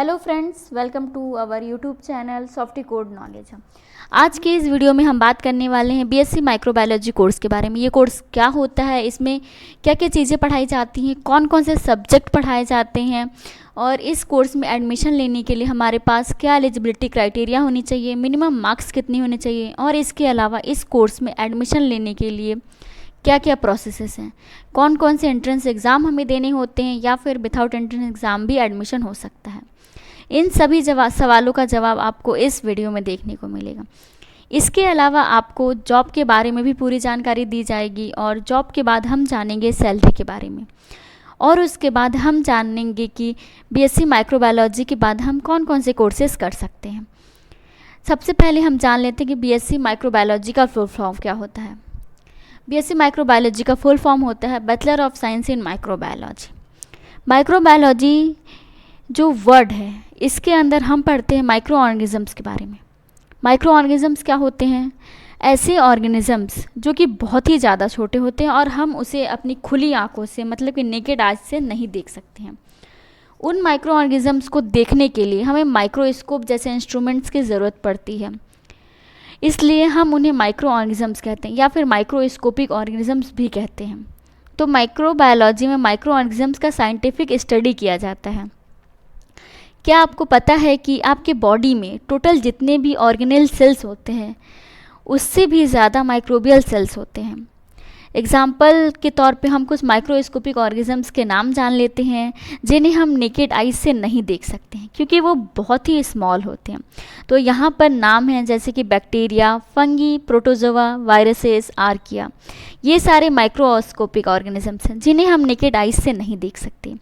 Hello friends, welcome to our YouTube channel Softy Code Knowledge. आज के इस video में हम बात करने वाले हैं बीएससी माइक्रोबायोलॉजी कोर्स के बारे में। ये कोर्स क्या होता है, इसमें क्या क्या चीज़ें पढ़ाई जाती हैं, कौन कौन से सब्जेक्ट पढ़ाए जाते हैं और इस कोर्स में एडमिशन लेने के लिए हमारे पास क्या एलिजिबिलिटी क्राइटेरिया होनी चाहिए, मिनिमम मार्क्स कितने होने चाहिए और इसके अलावा इस कोर्स में एडमिशन लेने के लिए क्या क्या प्रोसेसेस हैं, कौन कौन से एंट्रेंस एग्ज़ाम हमें देने होते हैं या फिर विदाउट एंट्रेंस एग्ज़ाम भी एडमिशन हो सकता है। इन सभी सवालों का जवाब आपको इस वीडियो में देखने को मिलेगा। इसके अलावा आपको जॉब के बारे में भी पूरी जानकारी दी जाएगी और जॉब के बाद हम जानेंगे सैलरी के बारे में और उसके बाद हम जानेंगे कि बीएससी माइक्रोबायोलॉजी के बाद हम कौन कौन से कोर्सेज कर सकते हैं। सबसे पहले हम जान लेते हैं कि बीएससी माइक्रोबायोलॉजी का फुल फॉर्म क्या होता है। बीएससी माइक्रोबायोलॉजी का फुल फॉर्म होता है bachelor of science in microbiology. Microbiology जो वर्ड है, इसके अंदर हम पढ़ते हैं माइक्रो ऑर्गेनिज़म्स के बारे में। माइक्रो ऑर्गेनिज़म्स क्या होते हैं? ऐसे ऑर्गेनिज़म्स जो कि बहुत ही ज़्यादा छोटे होते हैं और हम उसे अपनी खुली आंखों से, मतलब कि नेकेड आइज से नहीं देख सकते हैं। उन माइक्रो ऑर्गेनिज़म्स को देखने के लिए हमें माइक्रोस्कोप जैसे इंस्ट्रूमेंट्स की ज़रूरत पड़ती है, इसलिए हम उन्हें माइक्रो ऑर्गेनिज़म्स कहते हैं या फिर माइक्रोस्कोपिक ऑर्गेनिज़म्स भी कहते हैं। तो माइक्रोबायोलॉजी में माइक्रो ऑर्गेनिज़म्स का साइंटिफिक स्टडी किया जाता है। क्या आपको पता है कि आपके बॉडी में टोटल जितने भी ऑर्गेनेल सेल्स होते हैं उससे भी ज़्यादा माइक्रोबियल सेल्स होते हैं। एग्जाम्पल के तौर पे हम कुछ माइक्रोस्कोपिक ऑर्गेनिज़म्स के नाम जान लेते हैं जिन्हें हम नेकेड आइज से नहीं देख सकते हैं क्योंकि वो बहुत ही स्मॉल होते हैं। तो यहाँ पर नाम हैं जैसे कि bacteria, fungi, protozoa, viruses, archaea. ये सारे माइक्रोस्कोपिक ऑर्गेनिज़म्स हैं जिन्हें हम नेकेड आइज से नहीं देख सकते।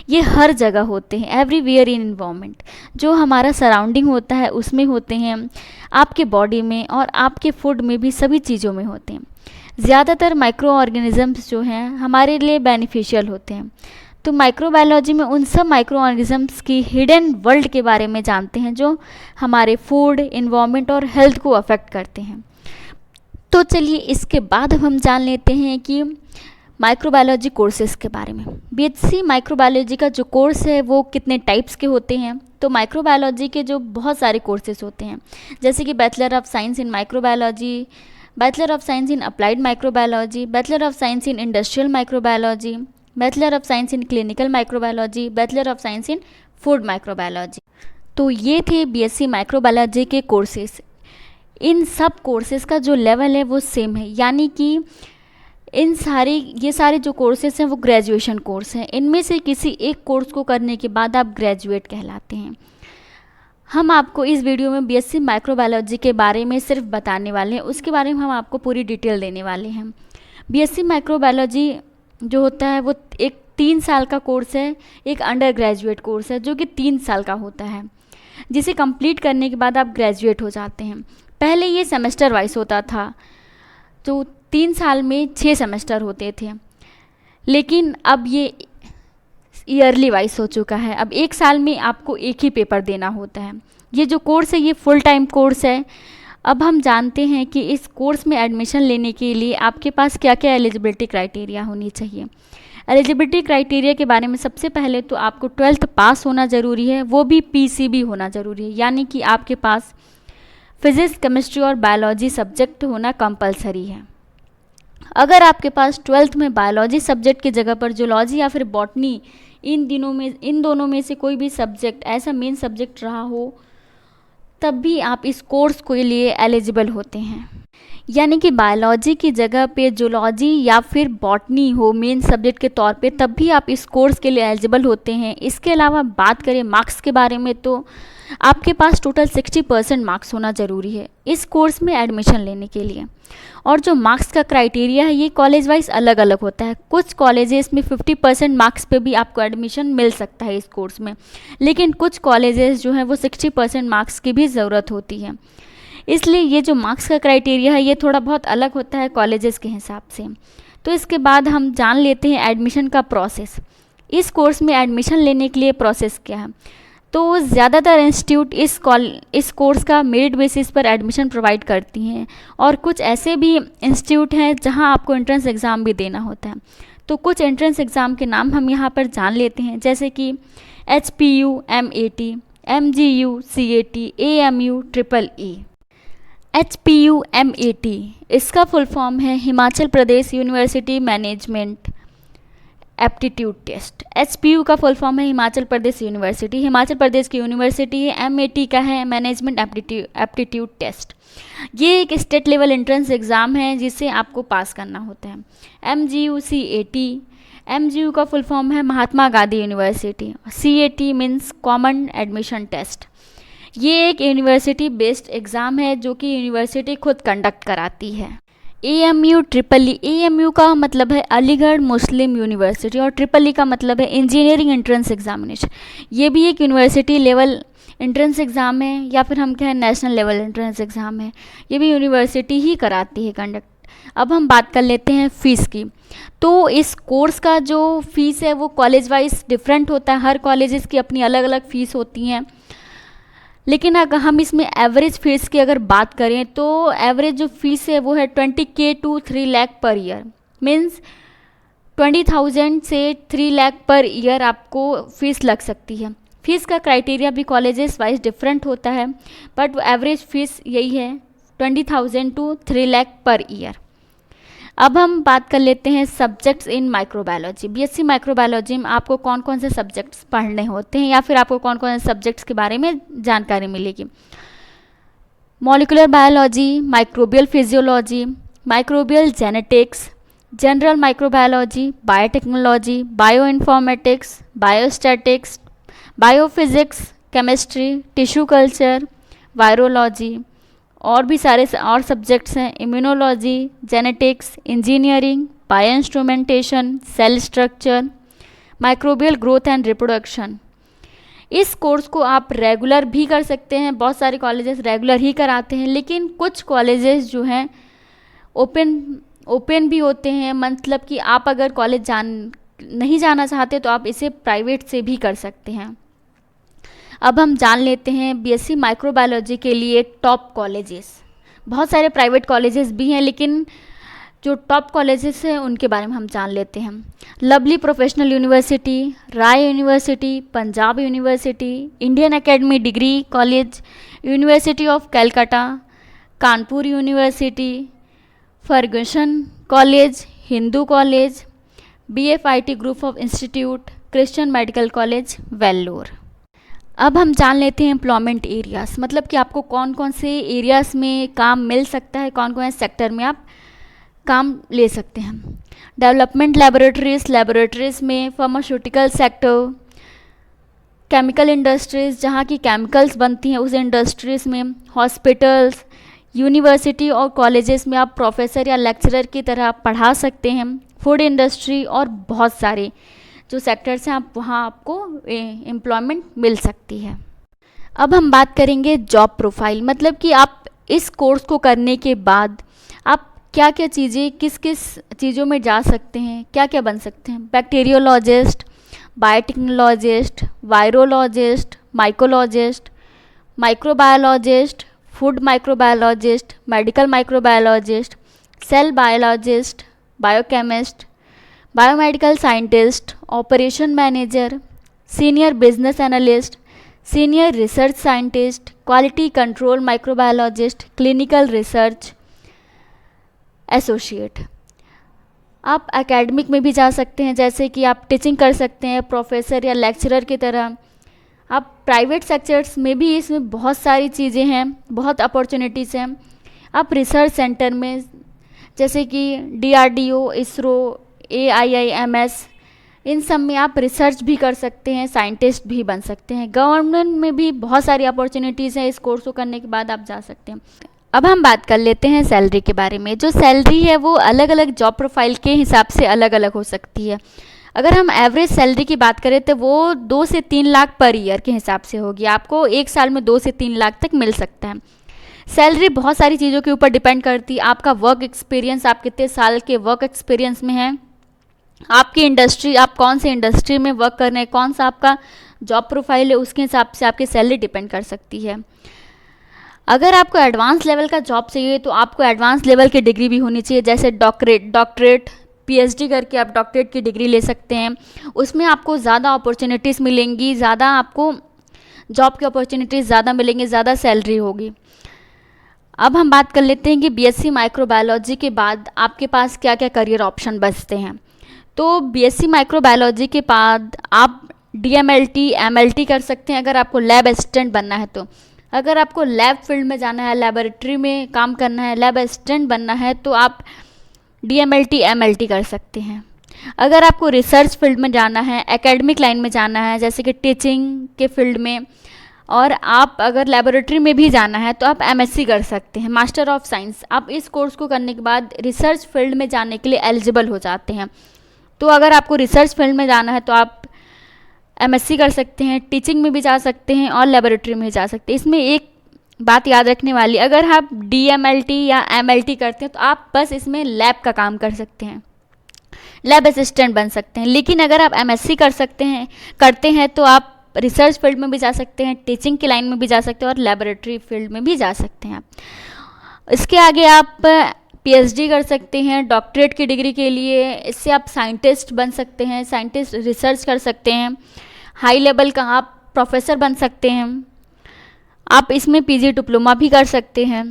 ये हर जगह होते हैं, एवरीवेयर इन इन्वायरमेंट। जो हमारा सराउंडिंग होता है उसमें होते हैं, आपके बॉडी में और आपके फूड में भी, सभी चीज़ों में होते हैं। ज़्यादातर माइक्रो ऑर्गेनिज़म्स जो हैं हमारे लिए बेनिफिशियल होते हैं। तो माइक्रोबायोलॉजी में उन सब माइक्रो ऑर्गेनिज़म्स की हिडन वर्ल्ड के बारे में जानते हैं जो हमारे फूड, इन्वायरमेंट और हेल्थ को अफेक्ट करते हैं। तो चलिए इसके बाद हम जान लेते हैं कि माइक्रोबायोलॉजी कोर्सेज़ के बारे में। बीएससी माइक्रोबायोलॉजी का जो कोर्स है वो कितने टाइप्स के होते हैं। तो माइक्रोबायोलॉजी के जो बहुत सारे कोर्सेज होते हैं जैसे कि bachelor of science in microbiology, bachelor of science in applied microbiology, bachelor of science in industrial microbiology, bachelor of science in clinical microbiology, bachelor of science in food microbiology. तो ये थे बीएससी माइक्रोबायोलॉजी के courses. इन सब courses का जो level है वो same है, यानी कि ये सारे जो कोर्सेज हैं वो ग्रेजुएशन कोर्स हैं। इनमें से किसी एक कोर्स को करने के बाद आप ग्रेजुएट कहलाते हैं। हम आपको इस वीडियो में बीएससी माइक्रोबायोलॉजी के बारे में सिर्फ बताने वाले हैं, उसके बारे में हम आपको पूरी डिटेल देने वाले हैं। बीएससी माइक्रोबायोलॉजी जो होता है वो एक 3 साल का कोर्स है, एक अंडर ग्रेजुएट कोर्स है जो कि 3 साल का होता है, जिसे कंप्लीट करने के बाद आप ग्रेजुएट हो जाते हैं। पहले ये सेमेस्टर वाइज होता था, तो 3 साल में 6 सेमेस्टर होते थे, लेकिन अब ये ईयरली वाइज हो चुका है। अब 1 साल में आपको एक ही पेपर देना होता है। ये जो कोर्स है ये फुल टाइम कोर्स है। अब हम जानते हैं कि इस कोर्स में एडमिशन लेने के लिए आपके पास क्या क्या एलिजिबिलिटी क्राइटेरिया होनी चाहिए। एलिजिबिलिटी क्राइटेरिया के बारे में सबसे पहले तो आपको 12th पास होना ज़रूरी है, वो भी पीसीबी होना ज़रूरी है, यानी कि आपके पास फिज़िक्स, केमिस्ट्री और बायोलॉजी सब्जेक्ट होना कंपलसरी है। अगर आपके पास 12th में बायोलॉजी सब्जेक्ट की जगह पर जूलॉजी या फिर बॉटनी, इन दोनों में से कोई भी सब्जेक्ट ऐसा मेन सब्जेक्ट रहा हो, तब भी आप इस कोर्स के लिए एलिजिबल होते हैं। यानी कि बायोलॉजी की जगह पे जूलॉजी या फिर बॉटनी हो मेन सब्जेक्ट के तौर पे, तब भी आप इस कोर्स के लिए एलिजिबल होते हैं। इसके अलावा बात करें मार्क्स के बारे में, तो आपके पास टोटल 60% मार्क्स होना ज़रूरी है इस कोर्स में एडमिशन लेने के लिए। और जो मार्क्स का क्राइटेरिया है ये कॉलेज वाइज अलग अलग होता है। कुछ कॉलेजेस में 50% मार्क्स पे भी आपको एडमिशन मिल सकता है इस कोर्स में, लेकिन कुछ कॉलेजेस जो हैं वो 60% मार्क्स की भी ज़रूरत होती है। इसलिए ये जो मार्क्स का क्राइटेरिया है ये थोड़ा बहुत अलग होता है कॉलेजेस के हिसाब से। तो इसके बाद हम जान लेते हैं एडमिशन का प्रोसेस। इस कोर्स में एडमिशन लेने के लिए प्रोसेस क्या है। तो ज़्यादातर इंस्टीट्यूट इस कोर्स का मेरिट बेसिस पर एडमिशन प्रोवाइड करती हैं और कुछ ऐसे भी इंस्टीट्यूट हैं जहां आपको एंट्रेंस एग्ज़ाम भी देना होता है। तो कुछ एंट्रेंस एग्ज़ाम के नाम हम यहाँ पर जान लेते हैं, जैसे कि HPU, MAT, MGU CAT, AMU EEE, HPUMAT, इसका फुल फॉर्म है Himachal Pradesh university management aptitude test. HPU का फुल फॉर्म है हिमाचल प्रदेश यूनिवर्सिटी, हिमाचल प्रदेश की यूनिवर्सिटी है। MAT का है मैनेजमेंट एप्टीट्यूड टेस्ट। ये एक स्टेट लेवल एंट्रेंस एग्ज़ाम है जिसे आपको पास करना होता है। MGU CAT, MGU का फुल फॉर्म है Mahatma Gandhi university. CAT means common admission test. ये एक यूनिवर्सिटी बेस्ड एग्ज़ाम है जो कि यूनिवर्सिटी खुद कंडक्ट कराती है। AMU EEE, AMU का मतलब है अलीगढ़ मुस्लिम यूनिवर्सिटी और EEE का मतलब है इंजीनियरिंग एंट्रेंस एग्जामिनेशन। ये भी एक यूनिवर्सिटी लेवल एंट्रेंस एग्ज़ाम है या फिर हम कहें नेशनल लेवल एंट्रेंस एग्ज़ाम है। ये भी यूनिवर्सिटी ही कराती है कंडक्ट। अब हम बात कर लेते हैं फ़ीस की। तो इस कोर्स का जो फ़ीस है वो कॉलेज वाइज डिफरेंट होता है, हर कॉलेजेस की अपनी अलग अलग फ़ीस होती हैं। लेकिन अगर हम इसमें एवरेज फ़ीस की अगर बात करें तो एवरेज जो फ़ीस है वो है 20K to 3 lakh per year. Means 20,000 से 3 लाख पर ईयर आपको फ़ीस लग सकती है। फ़ीस का क्राइटेरिया भी कॉलेजेस वाइज डिफरेंट होता है, बट एवरेज फ़ीस यही है 20,000 to 3 लाख पर ईयर। अब हम बात कर लेते हैं subjects in microbiology. BSc microbiology में आपको कौन कौन से सब्जेक्ट्स पढ़ने होते हैं या फिर आपको कौन कौन से सब्जेक्ट्स के बारे में जानकारी मिलेगी। Molecular biology, microbial physiology, microbial genetics, general microbiology, biotechnology, bio informatics, biostatics, biophysics, chemistry, tissue culture, virology और भी सारे और सब्जेक्ट्स हैं। Immunology, genetics, engineering, bio instrumentation, cell structure, microbial growth and reproduction. इस कोर्स को आप रेगुलर भी कर सकते हैं, बहुत सारे कॉलेजेस रेगुलर ही कराते हैं, लेकिन कुछ कॉलेजेस जो हैं ओपन भी होते हैं। मतलब कि आप अगर कॉलेज नहीं जाना चाहते तो आप इसे प्राइवेट से भी कर सकते हैं। अब हम जान लेते हैं BSc माइक्रोबायोलॉजी के लिए टॉप कॉलेजेस। बहुत सारे प्राइवेट कॉलेजेस भी हैं, लेकिन जो टॉप कॉलेजेस हैं उनके बारे में हम जान लेते हैं। Lovely Professional University, Rai University, Punjab University, Indian Academy Degree College, University of Calcutta, Kanpur University, Fergusson College, Hindu College, BFIT group of institute, Christian Medical College, Vellore. अब हम जान लेते हैं एम्प्लॉयमेंट एरियाज़, मतलब कि आपको कौन कौन से एरियाज़ में काम मिल सकता है, कौन कौन से सेक्टर में आप काम ले सकते हैं। डेवलपमेंट लेबोरेटरीज़ में, फार्मास्यूटिकल सेक्टर, केमिकल इंडस्ट्रीज़ जहाँ की केमिकल्स बनती हैं उस इंडस्ट्रीज़ में, हॉस्पिटल्स, यूनिवर्सिटी और कॉलेजेस में आप प्रोफेसर या लेक्चरर की तरह पढ़ा सकते हैं। फूड इंडस्ट्री और बहुत सारे जो सेक्टर्स हैं आप वहाँ आपको एम्प्लॉयमेंट मिल सकती है। अब हम बात करेंगे जॉब प्रोफाइल, मतलब कि आप इस कोर्स को करने के बाद आप क्या क्या चीज़ें किस किस चीज़ों में जा सकते हैं, क्या क्या बन सकते हैं। Bacteriologist, biotechnologist, virologist, mycologist, microbiologist, food microbiologist, medical microbiologist, cell biologist, biochemist, biomedical scientist, operation manager, senior business analyst, senior research scientist, quality control microbiologist, clinical research associate. आप एकेडमिक में भी जा सकते हैं, जैसे कि आप टीचिंग कर सकते हैं प्रोफेसर या लेक्चरर की तरह। आप प्राइवेट सेक्टर्स में भी इसमें बहुत सारी चीज़ें हैं, बहुत अपॉर्चुनिटीज़ हैं। आप रिसर्च सेंटर में जैसे कि DRDO, इसरो, AIIMS, इन सब में आप रिसर्च भी कर सकते हैं, साइंटिस्ट भी बन सकते हैं। गवर्नमेंट में भी बहुत सारी अपॉर्चुनिटीज़ हैं, इस कोर्स को करने के बाद आप जा सकते हैं। अब हम बात कर लेते हैं सैलरी के बारे में। जो सैलरी है वो अलग अलग जॉब प्रोफाइल के हिसाब से अलग अलग हो सकती है। अगर हम एवरेज सैलरी की बात करें तो वो 2 से 3 लाख पर ईयर के हिसाब से होगी। आपको एक साल में 2 से 3 लाख तक मिल सकता है। सैलरी बहुत सारी चीज़ों के ऊपर डिपेंड करती है। आपका वर्क एक्सपीरियंस, आप कितने साल के वर्क एक्सपीरियंस में हैं, आपकी इंडस्ट्री, आप कौन से इंडस्ट्री में वर्क कर रहे हैं, कौन सा आपका जॉब प्रोफाइल है, उसके हिसाब से आपकी सैलरी डिपेंड कर सकती है। अगर आपको एडवांस लेवल का जॉब चाहिए तो आपको एडवांस लेवल की डिग्री भी होनी चाहिए, जैसे डॉक्टरेट PhD करके आप डॉक्टरेट की डिग्री ले सकते हैं। उसमें आपको ज़्यादा अपॉर्चुनिटीज़ मिलेंगी, ज़्यादा आपको जॉब की अपॉर्चुनिटीज़ ज़्यादा मिलेंगी, ज़्यादा सैलरी होगी। अब हम बात कर लेते हैं कि बीएससी माइक्रोबायोलॉजी के बाद आपके पास क्या क्या करियर ऑप्शन बचते हैं। तो बीएससी माइक्रोबायोलॉजी के बाद आप डीएमएलटी, एमएलटी कर सकते हैं अगर आपको लैब असिस्टेंट बनना है। तो अगर आपको लैब फील्ड में जाना है, लेबोरेटरी में काम करना है, लैब असिस्टेंट बनना है, तो आप डीएमएलटी, एमएलटी कर सकते हैं। अगर आपको रिसर्च फील्ड में जाना है, एकेडमिक लाइन में जाना है, जैसे कि टीचिंग के फील्ड में, और आप अगर लेबोरेटरी में भी जाना है तो आप एमएससी कर सकते हैं, मास्टर ऑफ साइंस। आप इस कोर्स को करने के बाद रिसर्च फील्ड में जाने के लिए एलिजिबल हो जाते हैं। तो अगर आपको रिसर्च फील्ड में जाना है तो आप एमएससी कर सकते हैं, टीचिंग में भी जा सकते हैं और लेबोरेटरी में जा सकते हैं। इसमें एक बात याद रखने वाली, अगर आप डीएमएलटी या एमएलटी करते हैं तो आप बस इसमें लैब का काम कर सकते हैं, लैब असिस्टेंट बन सकते हैं। लेकिन अगर आप एमएससी करते हैं तो आप रिसर्च फील्ड में भी जा सकते हैं, टीचिंग की लाइन में भी जा सकते हैं और लेबोरेटरी फील्ड में भी जा सकते हैं। इसके आगे आप पीएचडी कर सकते हैं डॉक्टरेट की डिग्री के लिए। इससे आप साइंटिस्ट बन सकते हैं, साइंटिस्ट रिसर्च कर सकते हैं, हाई लेवल का आप प्रोफेसर बन सकते हैं। आप इसमें पीजी डिप्लोमा भी कर सकते हैं।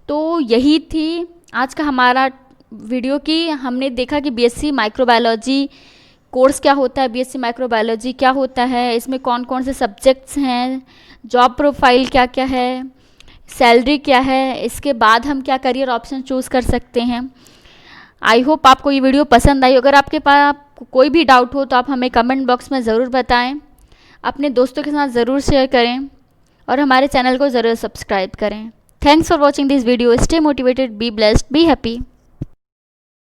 तो यही थी आज का हमारा वीडियो की हमने देखा कि बीएससी माइक्रोबायोलॉजी कोर्स क्या होता है, बीएससी माइक्रोबायोलॉजी क्या होता है, इसमें कौन कौन से सब्जेक्ट्स हैं, जॉब प्रोफाइल क्या क्या है, सैलरी क्या है, इसके बाद हम क्या करियर ऑप्शन चूज़ कर सकते हैं। आई होप आपको ये वीडियो पसंद आई। अगर आपके पास कोई भी डाउट हो तो आप हमें कमेंट बॉक्स में ज़रूर बताएं, अपने दोस्तों के साथ ज़रूर शेयर करें और हमारे चैनल को ज़रूर सब्सक्राइब करें। Thanks for watching this video. Stay motivated, be blessed, be happy.